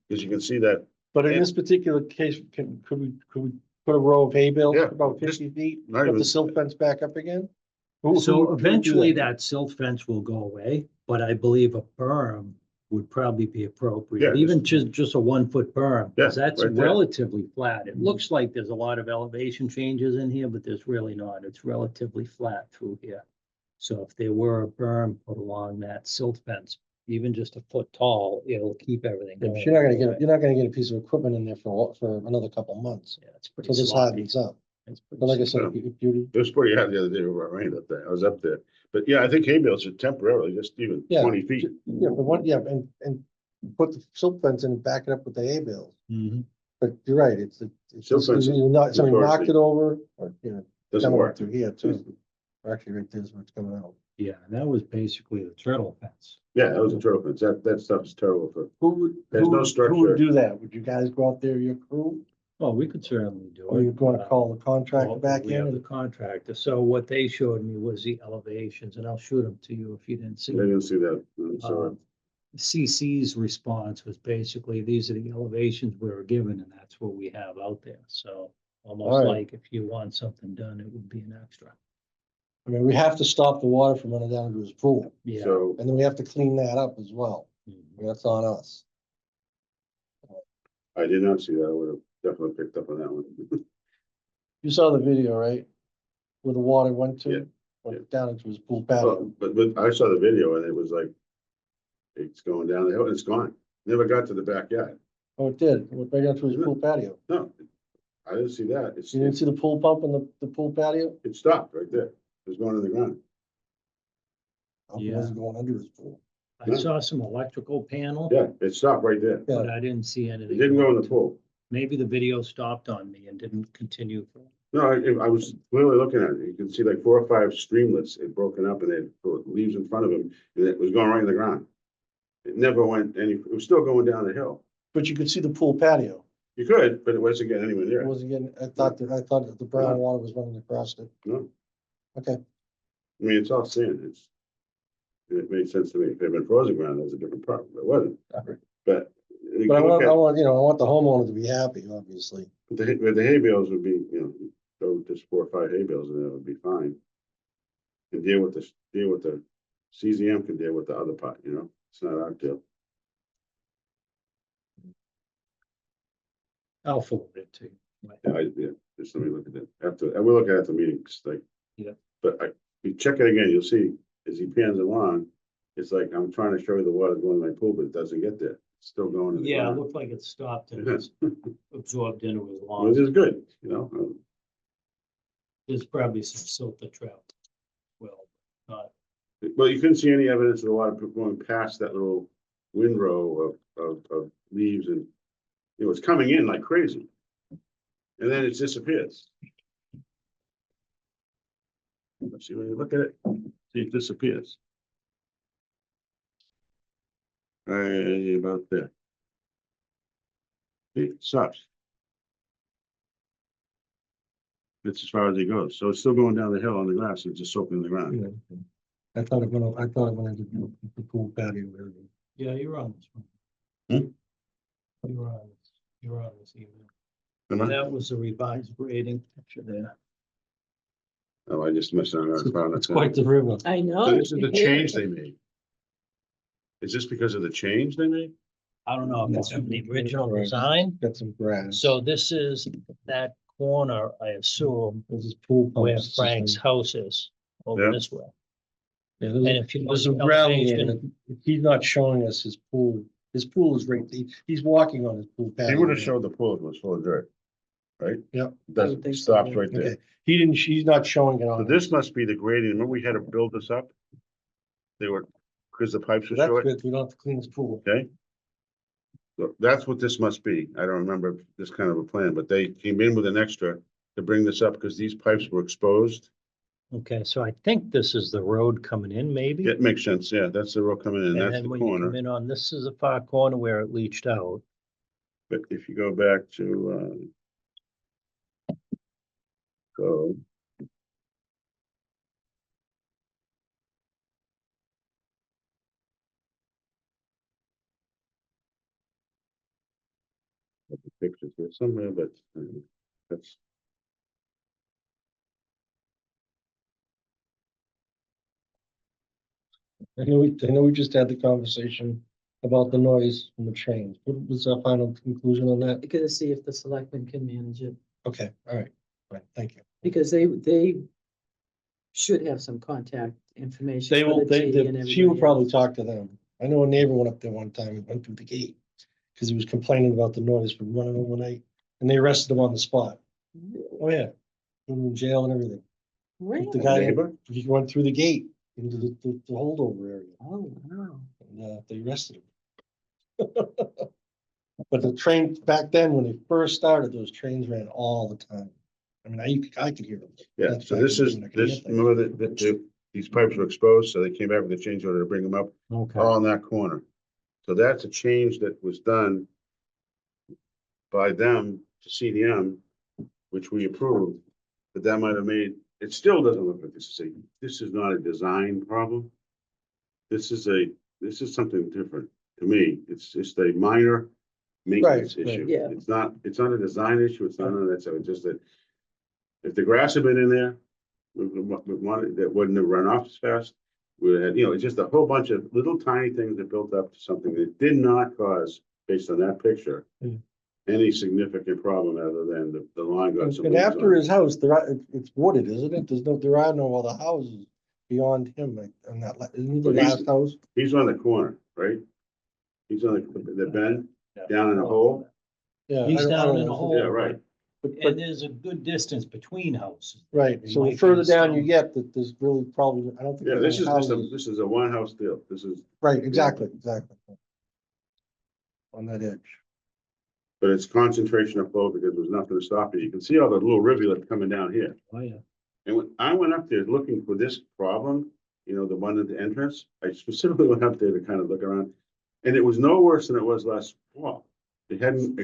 Because you can see that, But in And- this particular case, could we put a row of hay bales Yeah, about just 50 feet, not put even- the silt fence back up again? Who So would do eventually that silt fence will go away, but I believe a berm would probably be Yeah, appropriate, even just a 1 foot berm. Yeah, 'Cause that's right there. relatively flat. It looks like there's a lot of elevation changes in here, but there's really not. It's relatively flat through here. So if there were a berm put along that silt fence, even just a foot tall, it'll keep everything Yeah, going. but you're not gonna get a piece of equipment in there for another couple months, Yeah, it's pretty so this sloppy. hardens up. It's pretty But like I said, sloppy. if you, it was pretty hot the other day over at rain up there. I was up there. But yeah, I think hay bales are temporarily, just even Yeah. 20 feet. yeah, but and put the silt fence and back it up with the hay bales. Mhm. But you're right, it's Silt fence you not, somebody knocked notoriously- it over, or, you know, Doesn't coming work. through here too. Or actually, right there's where it's coming out. Yeah, and that was basically the turtle fence. Yeah, that was a turtle fence. That stuff is terrible for, Who would, There's no who structure. would do that? Would you guys go out there, your crew, Well, we could certainly do it. or you're gonna call the contractor Well, back we in? have the and- contractor. So what they showed me was the elevations, and I'll shoot them to you if you didn't see. I them. didn't see that. So Um, CC's response was basically, these are the elevations we were given, and that's what we have out there. So Almost Alright. like if you want something done, it would be an extra. I mean, we have to stop the water from running down into his pool, Yeah. So and then we have to clean that up as well. Mhm. That's on us. I did not see that. I would have definitely picked up on that one. You saw the video, right? Where the water went Yeah, to, went down into his pool patio. But I saw the video and it was like, it's going down the hill, and it's gone. Never got to the backyard. Oh, it did. It went right down to his pool patio. No, I didn't see that. You didn't see the pool pump in the pool patio? It stopped right there. It was going in the ground. Oh, it wasn't going under his pool. I saw some electrical panel, Yeah, it stopped right there. Yeah. but I didn't see It anything. didn't go in going the to- pool. Maybe the video stopped on me and didn't continue. No, I was clearly looking at it. You can see like 4 or 5 streamlets had broken up and they had put leaves in front of him and it was going right in the ground. It never went any, it was still going down the hill. But you could see the pool patio. You could, but it wasn't getting anywhere near It it. wasn't getting, I thought that the brown water was running across it. No, Okay. I mean, it's all sand. It made sense to me. If it had been frozen ground, that was a different problem. It wasn't. But. you But I can look want, at- I want, I want the homeowner to be happy, obviously. The hay bales would be, go just 4 or 5 hay bales and it would be fine. And deal with the CZM can deal with the other part, it's not our deal. I'll forward it to you. Yeah, just let me look at it after, and we'll look at it at the meetings, like. Yeah. But you check it again, you'll see, as he pans along, it's like, I'm trying to show you the water going in my pool, but it doesn't get there. It's still going in the Yeah, it ground. looked like it stopped and Yeah. was absorbed into his Which lawn. is good, There's probably some silt that trapped. Well, not, Well, you couldn't see any evidence of the water going past that little windrow of leaves and it was coming in like crazy. And then it disappears. Let's see, when you look at it, see it disappears. About there. It stops. That's as far as it goes. So it's still going down the hill on the grass. It's just soaking in the ground. Yeah. I thought it went into the pool patio area. yeah, you're on this one. You're on this email. Am I? That was a revised grading picture there. Oh, I just missed on that. It's quite the river. I know. So this is the change they made. Is this because of the change they made? I don't know if it's from the original Right. design. Got some grass. So this is that corner, I assume, This is pool pump where system. Frank's house is over Yeah. this way. Yeah, And if you look there's at a the ground elevation, there. He's not showing us his pool. His pool is right, he's walking on his pool patio. He would have showed the pool if it was full of dirt. Right? Yep. I would Doesn't, think so, stops yeah. right there. Okay, he didn't, she's not showing it So on. this must be the grading. Remember we had to build this up? They were, because the pipes were That's short, good, we don't have to clean his pool. okay? So that's what this must be. I don't remember this kind of a plan, but they came in with an extra to bring this up because these pipes were exposed. okay, so I think this is the road coming in, maybe? It makes sense, yeah, that's the road coming in, And that's then the when you come corner. in on, this is the far corner where it leached out. But if you go back to, go. Got the pictures here somewhere, but that's. I know we just had the conversation about the noise from the train. What was our final conclusion on that? You're gonna see if the selectmen can manage it, Okay, all right, thank you. because they should have some contact information. They for will, the T and she will everybody probably else. talk to them. I know a neighbor went up there one time and went through the gate. Cause he was complaining about the noise from running overnight and they arrested him on the spot. Oh, yeah. Put him in jail and everything. The Really? guy, Neighbor? he went through the gate into the holdover area Oh, wow. and they arrested him. But the train, back then, when they first started, those trains ran all the time. I mean, I could hear them. Yeah, That's so back this in is, June, I can this, get that. remember that these pipes were exposed, so they came back with a change order to bring them up Okay. all in that corner. So that's a change that was done by them to CDM, which we approved, but that might have made, it still doesn't look like this is not a design problem. This is something different to me. It's just a minor maintenance Right, right. issue. Yeah. It's not a design issue, it's not, that's, it's just that if the grass had been in there, we wanted, that wouldn't have run off as fast. We had, it's just a whole bunch of little tiny things that built up to something that did not cause, based on that picture, Hmm. any significant problem other than the line got some. And leaves after on it. his house, it's wooded, isn't it? There are no other houses beyond him, like, on that, isn't he the Well, he's- last house? He's on the corner, right? He's on the bend, Yeah. down in the hole. Yeah. He's I down don't in know. the hole. Yeah, right. And there's a good distance between houses. Right, It so might the be further down you some- get, that there's really probably, I don't think. Yeah, there's this is any just a, houses. this is a one house deal. This is, Right, exactly. On that edge. but it's concentration of flow because there's nothing to stop it. You can see all the little rivulet coming down here. Oh, yeah. And when I went up there looking for this problem, the one at the entrance, I specifically went up there to kind of look around. And it was no worse than it was last fall. It hadn't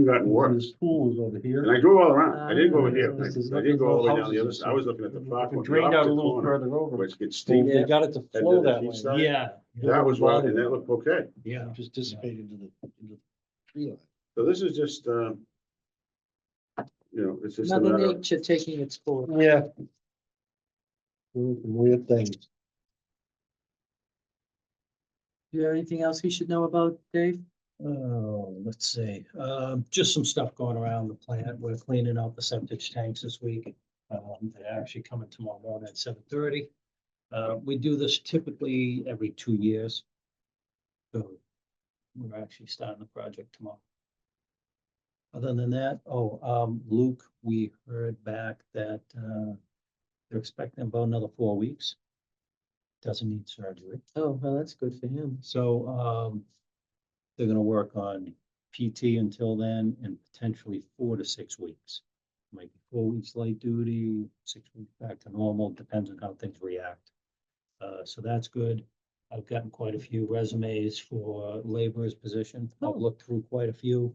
gotten worse. His pool is over And here. I drove all around. I didn't go over here. This is I didn't go all the way down the other houses side. I was looking at the far It corner. drained the out a opposite little corner, further over. Which gets They steep. they got it to Head flow to the that east way. side. Yeah, That was right, and that looked okay. yeah. It just dissipated into the tree line. So this is just, it's just a Mother matter of, Nature taking its course. Yeah. Weird things. Do you have anything else we should know about, Dave? Oh, let's see, just some stuff going around the plant. We're cleaning out the septic tanks this week. They're actually coming tomorrow morning at 7:30. We do this typically every 2 years. So we're actually starting the project tomorrow. Other than that, Luke, we heard back that, they're expecting about another 4 weeks. Doesn't need surgery. Oh, well, that's good for him. So, they're gonna work on PT until then and potentially 4 to 6 weeks. Might be 4 weeks light duty, 6 weeks back to normal, depends on how things react. So that's good. I've gotten quite a few resumes for laborer's position. I've Oh. looked through quite a few.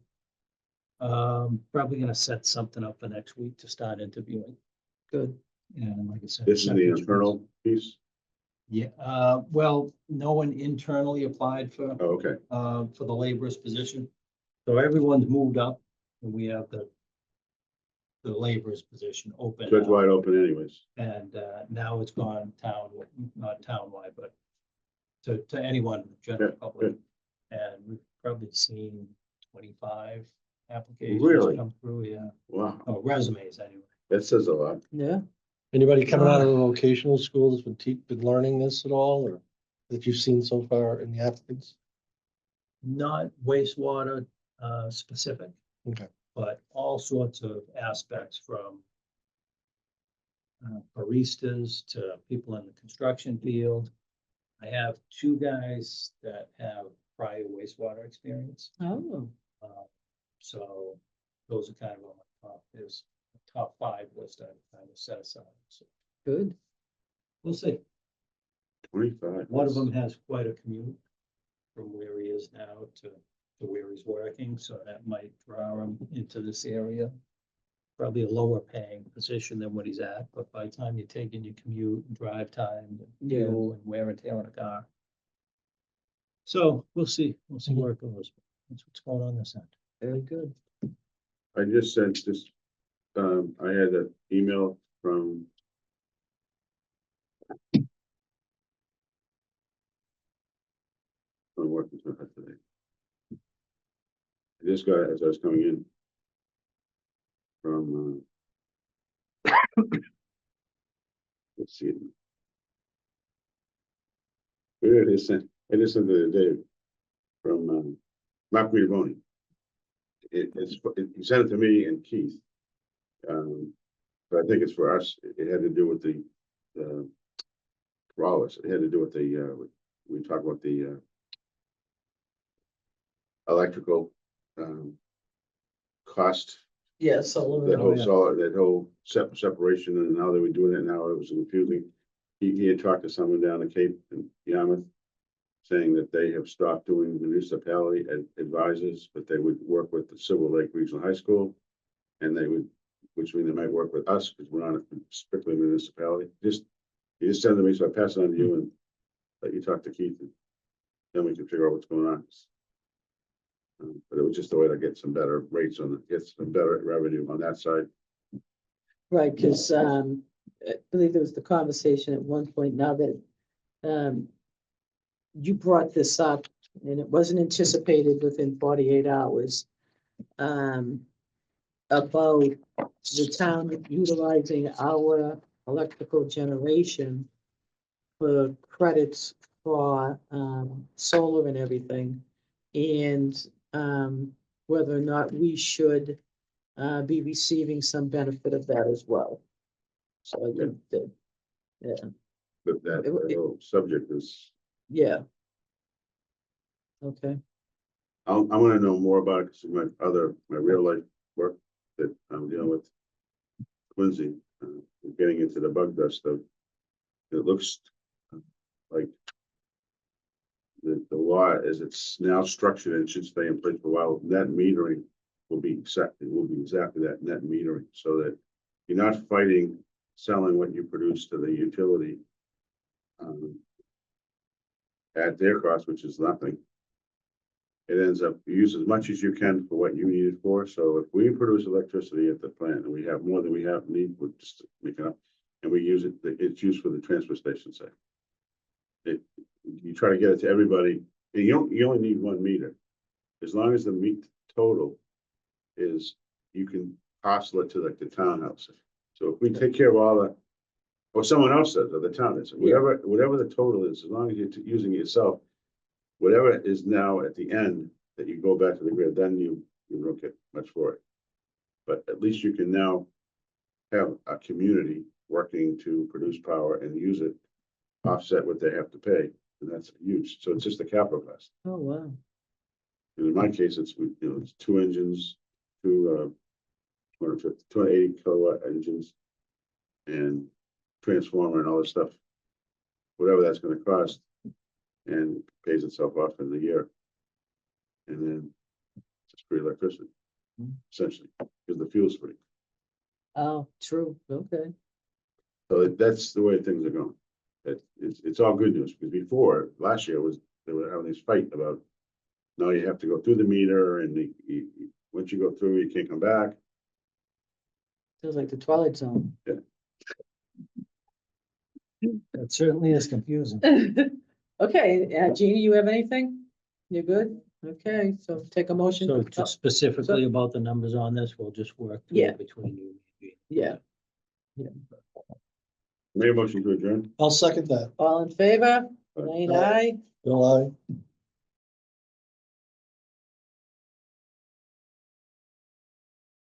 Probably gonna set something up for next week to start interviewing. Good. And like I said. this is the second internal piece. Yeah, well, no one internally applied for Oh, okay. for the laborer's position. So everyone's moved up and we have the laborer's position open. So it's now. wide open anyways. And now it's gone not townwide, but to anyone, general Good, public. good. And we've probably seen 25 applications Really? come through, yeah, Wow, oh, resumes anyway. that says a lot. Yeah. Anybody coming out of the vocational school that's been learning this at all, or that you've seen so far in the applicants? Not wastewater specific. Okay. But all sorts of aspects from baristas to people in the construction field. I have 2 guys that have prior wastewater experience. Oh, So those are kind of on my top. There's a top 5 list I kind of set aside. So good. we'll see. 25. One of them has quite a commute from where he is now to where he's working, so that might draw him into this area. Probably a lower paying position than what he's at, but by the time you take in your commute and drive time, and Yeah. fuel and wear and tear on a car. So we'll see where it goes. That's what's going on this end. Very good. I just sent this, I had an email from. I'm working with her today. I just got it as I was coming in. From, let's see. Here it is, I just sent it to Dave from, Mark Guidoboni. He sent it to me and Keith. But I think it's for us. It had to do with for all of us. It had to do with we talked about the electrical cost, Yes, that whole separation and how they were doing it now. It was confusing. He had talked to someone down in Cape in Yarmouth, saying that they have stopped doing municipality advisors, but they would work with the Silver Lake Regional High School. And they would, which means they might work with us because we're not a strictly municipality. He just sent it to me, so I pass it on to you and let you talk to Keith. And then we can figure out what's going on. But it was just a way to get some better rates get some better revenue on that side. Right, because I believe there was the conversation at one point now that you brought this up and it wasn't anticipated within 48 hours about the town utilizing our electrical generation for credits for solar and everything. And whether or not we should be receiving some benefit of that as well. So I think that, yeah, But that It- whole subject is, yeah. Okay, I want to know more about it because my real life work that I'm dealing with Quincy, getting into the bug dust of, it looks like the law as it's now structured and should stay in place for a while, net metering will be exactly that, net metering, so that you're not fighting selling what you produce to the utility at their cost, which is nothing. It ends up, you use as much as you can for what you need it for. So if we produce electricity at the plant and we have more than we need, we're just making up, and we use it, it's used for the transfer station side. You try to get it to everybody, and you only need one meter. As long as the meet total is, you can parcel it to like the townhouse. So if we take care of all the, or someone else does, or the town is, whatever the total is, as long as you're using it yourself, whatever is now at the end that you go back to the grid, then you don't get much for it. But at least you can now have a community working to produce power and use it, offset what they have to pay, and that's huge. So it's just a capital cost. oh, wow. And in my case, it's, it's 2 engines, 280 kilowatt engines, and transformer and all this stuff, whatever that's gonna cost, and it pays itself off in the year. And then just free electricity, essentially, because the fuel's free. Oh, true, okay. So that's the way things are going. It's all good news, because before, last year they were having this fight about, no, you have to go through the meter, and once you go through, you can't come back. Feels like the Twilight Zone. It certainly is confusing. Okay, Jeannie, you have anything? You're good? Okay, so take a motion. So Oh, just specifically about the numbers on this, we'll just work through Yeah. it between you and me. Yeah, Make a motion to adjourn. I'll second that. all in favor? Lane, aye. Bill,